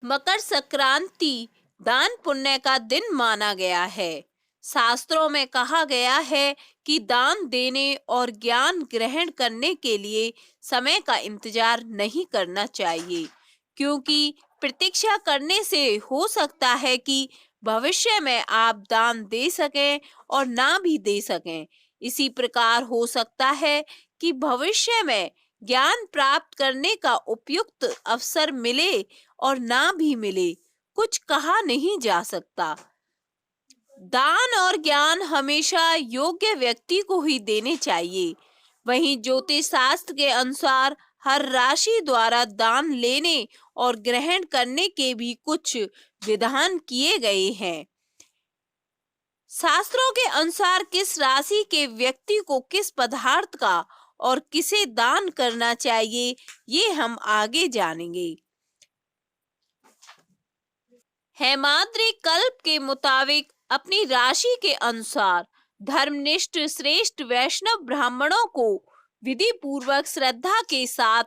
मकर संक्रांति दान पुण्य का दिन माना गया है। शास्त्रों में कहा गया है कि दान देने और ज्ञान ग्रहण करने के लिए समय का इंतजार नहीं करना चाहिए, क्योंकि प्रतीक्षा करने से हो सकता है कि भविष्य में आप दान दे सकें और ना भी दे सकें। इसी प्रकार हो सकता है कि भविष्य में ज्ञान प्राप्त करने का उपयुक्त अवसर मिले और ना भी मिले, कुछ कहा नहीं जा सकता। दान और ज्ञान हमेशा योग्य व्यक्ति को ही देने चाहिए। वहीं ज्योतिष शास्त्र के अनुसार हर राशि द्वारा दान लेने और ग्रहण करने के भी कुछ विधान किए गए हैं। शास्त्रों के अनुसार किस राशि के व्यक्ति को किस पदार्थ का और किसे दान करना चाहिए, ये हम आगे जानेंगे। हेमाद्रि कल्प के मुताबिक अपनी राशि के अनुसार धर्मनिष्ठ श्रेष्ठ वैष्णव ब्राह्मणों को विधि पूर्वक श्रद्धा के साथ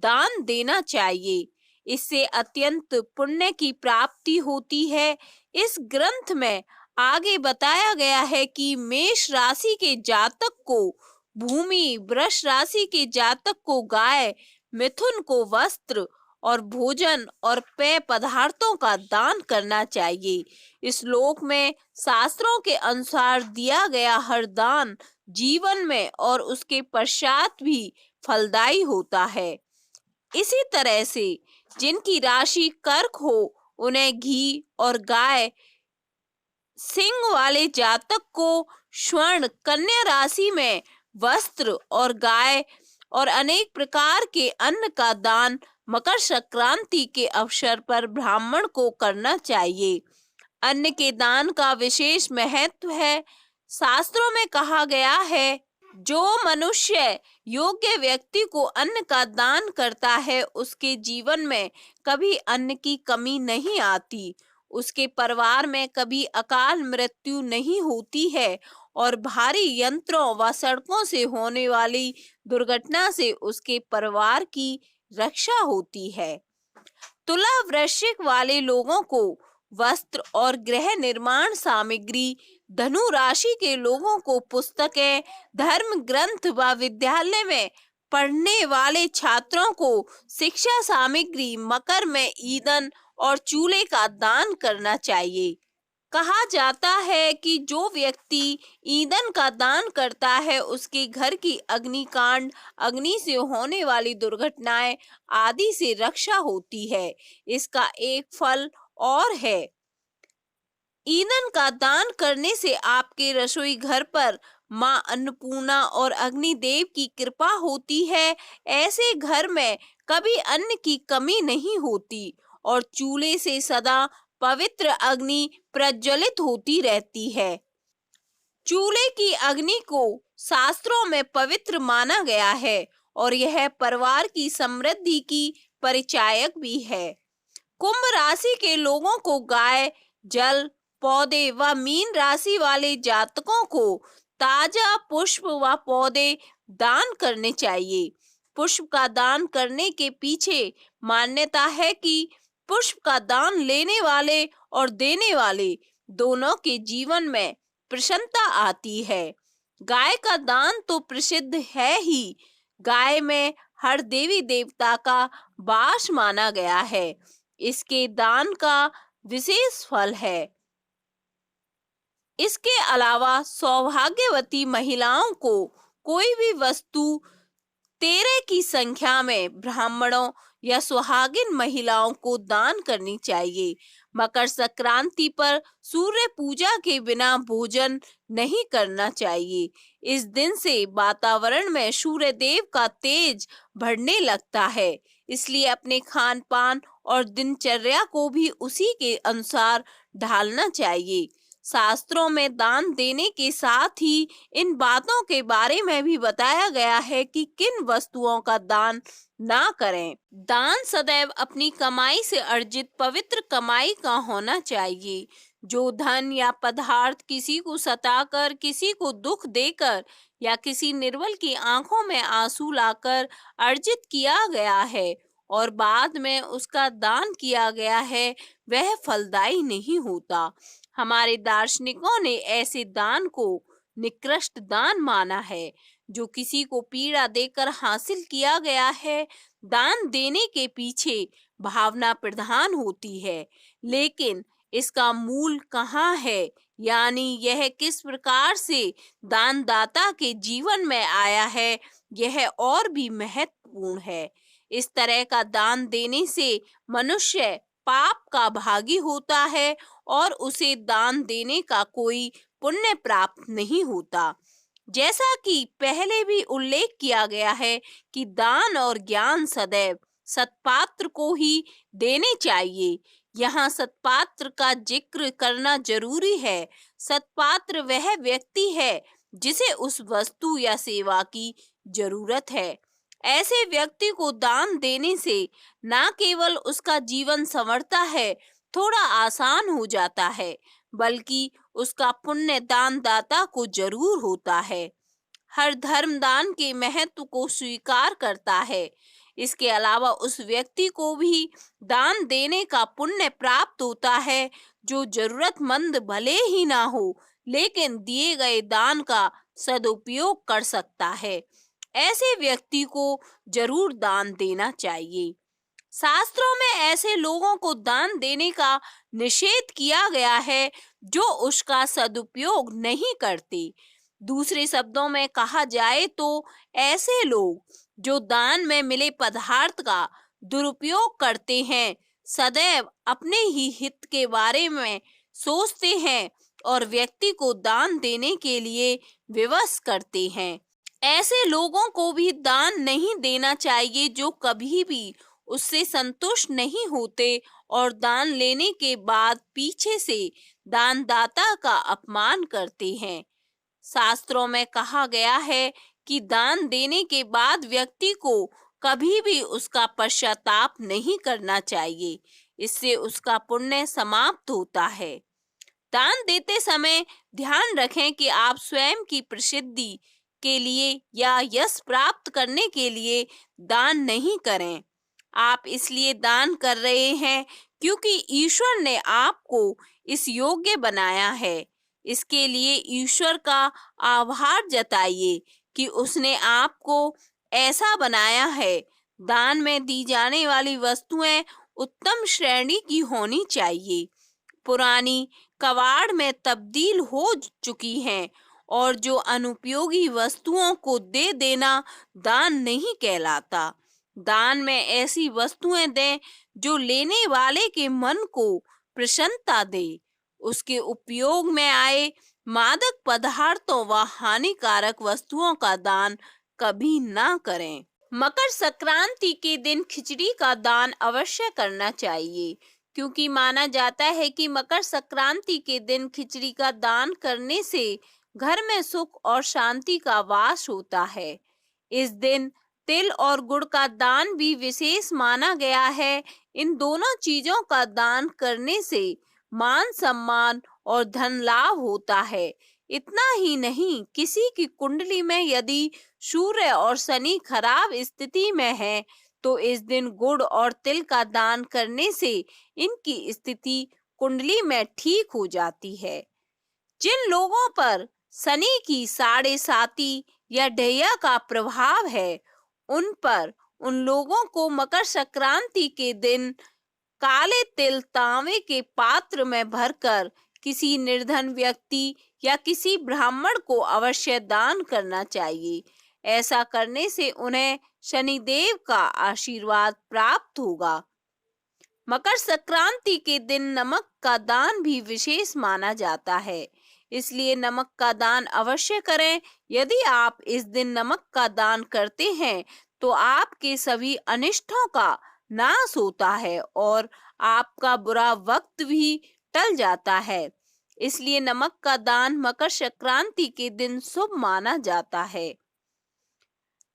दान देना चाहिए। इससे अत्यंत पुण्य की प्राप्ति होती है। इस ग्रंथ में आगे बताया गया है कि मेष राशि के जातक को भूमि, वृष राशि के जातक को गाय, मिथुन को वस्त्र और भोजन और पेय पदार्थों का दान करना चाहिए। इस श्लोक में शास्त्रों के अनुसार दिया गया हर दान जीवन में और उसके पश्चात भी फलदायी होता है। इसी तरह से जिनकी राशि कर्क हो, उन्हें घी और गाय, सिंह वाले जातक को स्वर्ण, कन्या राशि में वस्त्र और गाय और अनेक प्रकार के अन्न का दान मकर संक्रांति के अवसर पर ब्राह्मण को करना चाहिए। अन्न के दान का विशेष महत्व है। शास्त्रों में कहा गया है, जो मनुष्य योग्य व्यक्ति को अन्न का दान करता है, उसके जीवन में कभी अन्न की कमी नहीं आती, उसके परिवार में कभी अकाल मृत्यु नहीं होती है और भारी यंत्रों व सड़कों से होने वाली दुर्घटना से उसके परिवार की रक्षा होती है। तुला वृश्चिक वाले लोगों को वस्त्र और गृह निर्माण सामग्री, धनु राशि के लोगों को पुस्तकें, धर्म ग्रंथ व विद्यालय में पढ़ने वाले छात्रों को शिक्षा सामग्री, मकर में ईंधन और चूल्हे का दान करना चाहिए। कहा जाता है कि जो व्यक्ति ईंधन का दान करता है, उसके घर की अग्निकांड, अग्नि से होने वाली दुर्घटनाएं आदि से रक्षा होती है। इसका एक फल और है, ईंधन का दान करने से आपके रसोई घर पर माँ अन्नपूर्णा और अग्निदेव की कृपा होती है। ऐसे घर में कभी अन्न की कमी नहीं होती और चूल्हे से सदा पवित्र अग्नि प्रज्वलित होती रहती है। चूल्हे की अग्नि को शास्त्रों में पवित्र माना गया है और यह परिवार की समृद्धि की परिचायक भी है। कुंभ राशि के लोगों को गाय, जल, पौधे व मीन राशि वाले जातकों को ताजा पुष्प व पौधे दान करने चाहिए। पुष्प का दान करने के पीछे मान्यता है कि पुष्प का दान लेने वाले और देने वाले दोनों के जीवन में प्रसन्नता आती है। गाय का दान तो प्रसिद्ध है ही, गाय में हर देवी देवता का वास माना गया है। इसके दान का विशेष फल है। इसके अलावा सौभाग्यवती महिलाओं को कोई भी वस्तु 13 की संख्या में ब्राह्मणों या सुहागिन महिलाओं को दान करनी चाहिए। मकर संक्रांति पर सूर्य पूजा के बिना भोजन नहीं करना चाहिए। इस दिन से वातावरण में सूर्य देव का तेज बढ़ने लगता है, इसलिए अपने खान पान और दिनचर्या को भी उसी के अनुसार ढालना चाहिए। शास्त्रों में दान देने के साथ ही इन बातों के बारे में भी बताया गया है कि किन वस्तुओं का दान ना करें। दान सदैव अपनी कमाई से अर्जित पवित्र कमाई का होना चाहिए। जो धन या पदार्थ किसी को सताकर, किसी को दुख देकर या किसी निर्बल की आंखों में आंसू लाकर अर्जित किया गया है, और बाद में उसका दान किया गया है वह फलदायी नहीं होता। हमारे दार्शनिकों ने ऐसे दान को निकृष्ट दान माना है जो किसी को पीड़ा देकर हासिल किया गया है। दान देने के पीछे भावना प्रधान होती है, लेकिन इसका मूल कहाँ है, यानी यह किस प्रकार से दानदाता के जीवन में आया है, यह और भी महत्वपूर्ण है। इस तरह का दान देने से मनुष्य पाप का भागी होता है और उसे दान देने का कोई पुण्य प्राप्त नहीं होता। जैसा कि पहले भी उल्लेख किया गया है कि दान और ज्ञान सदैव सत्पात्र को ही देने चाहिए। यहाँ सत्पात्र का जिक्र करना जरूरी है। सत्पात्र वह व्यक्ति है जिसे उस वस्तु या सेवा की जरूरत है। ऐसे व्यक्ति को दान देने से न केवल उसका जीवन संवरता है, थोड़ा आसान हो जाता है, बल्कि उसका पुण्य दानदाता को जरूर होता है। हर धर्म दान के महत्व को स्वीकार करता है। इसके अलावा उस व्यक्ति को भी दान देने का पुण्य प्राप्त होता है जो जरूरतमंद भले ही ना हो, लेकिन दिए गए दान का सदुपयोग कर सकता है। ऐसे व्यक्ति को जरूर दान देना चाहिए। शास्त्रों में ऐसे लोगों को दान देने का निषेध किया गया है जो उसका सदुपयोग नहीं करते। दूसरे शब्दों में कहा जाए तो ऐसे लोग जो दान में मिले पदार्थ का दुरुपयोग करते हैं, सदैव अपने ही हित के बारे में सोचते हैं और व्यक्ति को दान देने के लिए विवश करते हैं। ऐसे लोगों को भी दान नहीं देना चाहिए जो कभी भी उससे संतुष्ट नहीं होते और दान लेने के बाद पीछे से दानदाता का अपमान करते हैं। शास्त्रों में कहा गया है कि दान देने के बाद व्यक्ति को कभी भी उसका पश्चाताप नहीं करना चाहिए, इससे उसका पुण्य समाप्त होता है। दान देते समय ध्यान रखें कि आप स्वयं की प्रसिद्धि के लिए या यश प्राप्त करने के लिए दान नहीं करें। आप इसलिए दान कर रहे हैं क्योंकि ईश्वर ने आपको इस योग्य बनाया है। इसके लिए ईश्वर का आभार जताइए कि उसने आपको ऐसा बनाया है। दान में दी जाने वाली वस्तुएं उत्तम श्रेणी की होनी चाहिए, पुरानी कबाड़ में तब्दील हो चुकी हैं, और जो अनुपयोगी वस्तुओं को दे देना दान नहीं कहलाता। दान में ऐसी वस्तुएं दें जो लेने वाले के मन को प्रसन्नता दे। उसके उपयोग में आए मादक पदार्थों व हानिकारक वस्तुओं का दान कभी ना करें। मकर संक्रांति के दिन खिचड़ी का दान अवश्य करना चाहिए, क्योंकि माना जाता है कि मकर संक्रांति के दिन खिचड़ी का दान करने से घर में सुख और शांति का वास होता है। इस दिन तिल और गुड़ का दान भी विशेष माना गया है। इन दोनों चीजों का दान करने से मान सम्मान और धन लाभ होता है। इतना ही नहीं, किसी की कुंडली में यदि सूर्य और शनि खराब स्थिति में है तो इस दिन गुड़ और तिल का दान करने से इनकी स्थिति कुंडली में ठीक हो जाती है। जिन लोगों पर शनि की साढ़े साती या ढैया का प्रभाव है, उन लोगों को मकर संक्रांति के दिन काले तिल तांबे के पात्र में भरकर किसी निर्धन व्यक्ति या किसी ब्राह्मण को अवश्य दान करना चाहिए। ऐसा करने से उन्हें शनिदेव का आशीर्वाद प्राप्त होगा। मकर संक्रांति के दिन नमक का दान भी विशेष माना जाता है, इसलिए नमक का दान अवश्य करें। यदि आप इस दिन नमक का दान करते हैं तो आपके सभी अनिष्टों का नाश होता है और आपका बुरा वक्त भी टल जाता है। इसलिए नमक का दान मकर संक्रांति के दिन शुभ माना जाता है।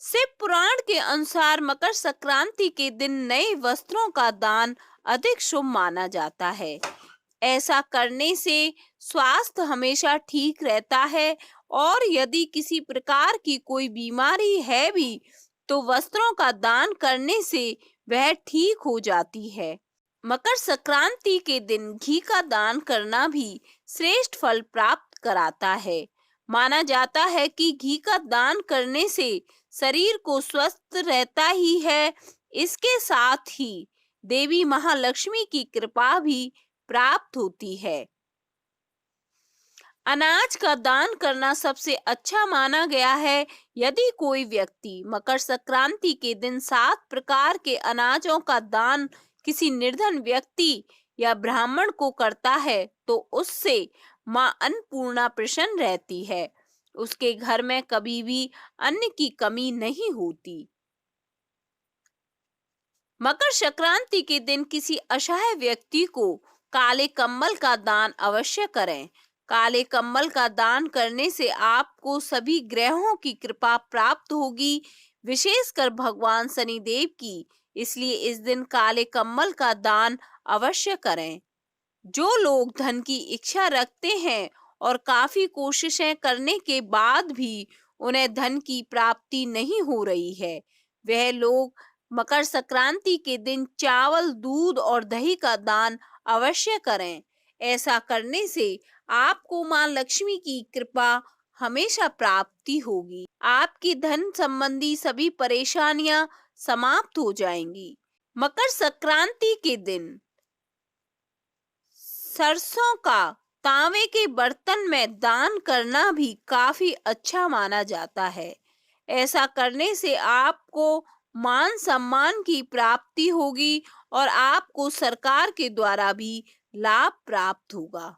शिव पुराण के अनुसार मकर संक्रांति के दिन नए वस्त्रों का दान अधिक शुभ माना जाता है। ऐसा करने से स्वास्थ्य हमेशा ठीक रहता है और यदि किसी प्रकार की कोई बीमारी है भी तो वस्त्रों का दान करने से वह ठीक हो जाती है। मकर संक्रांति के दिन घी का दान करना भी श्रेष्ठ फल प्राप्त कराता है। माना जाता है कि घी का दान करने से शरीर को स्वस्थ रहता ही है, इसके साथ ही देवी महालक्ष्मी की कृपा भी प्राप्त होती है। अनाज का दान करना सबसे अच्छा माना गया है। यदि कोई व्यक्ति मकर संक्रांति के दिन 7 प्रकार के अनाजों का दान किसी निर्धन व्यक्ति या ब्राह्मण को करता है तो उससे मां अन्नपूर्णा प्रसन्न रहती है। उसके घर में कभी भी अन्न की कमी नहीं होती। मकर संक्रांति के दिन किसी असहाय व्यक्ति को काले कम्बल का दान अवश्य करें। काले कम्बल का दान करने से आपको सभी ग्रहों की कृपा प्राप्त होगी, विशेषकर भगवान शनिदेव की। इसलिए इस दिन काले कम्बल का दान अवश्य करें। जो लोग धन की इच्छा रखते हैं और काफी कोशिशें करने के बाद भी उन्हें धन की प्राप्ति नहीं हो रही है, वह लोग मकर संक्रांति के दिन चावल, दूध और दही का दान अवश्य करें। ऐसा करने से आपको मां लक्ष्मी की कृपा हमेशा प्राप्ति होगी। आपकी धन संबंधी सभी परेशानियां समाप्त हो जाएंगी। मकर संक्रांति के दिन सरसों का तांबे के बर्तन में दान करना भी काफी अच्छा माना जाता है। ऐसा करने से आपको मान सम्मान की प्राप्ति होगी और आपको सरकार के द्वारा भी लाभ प्राप्त होगा।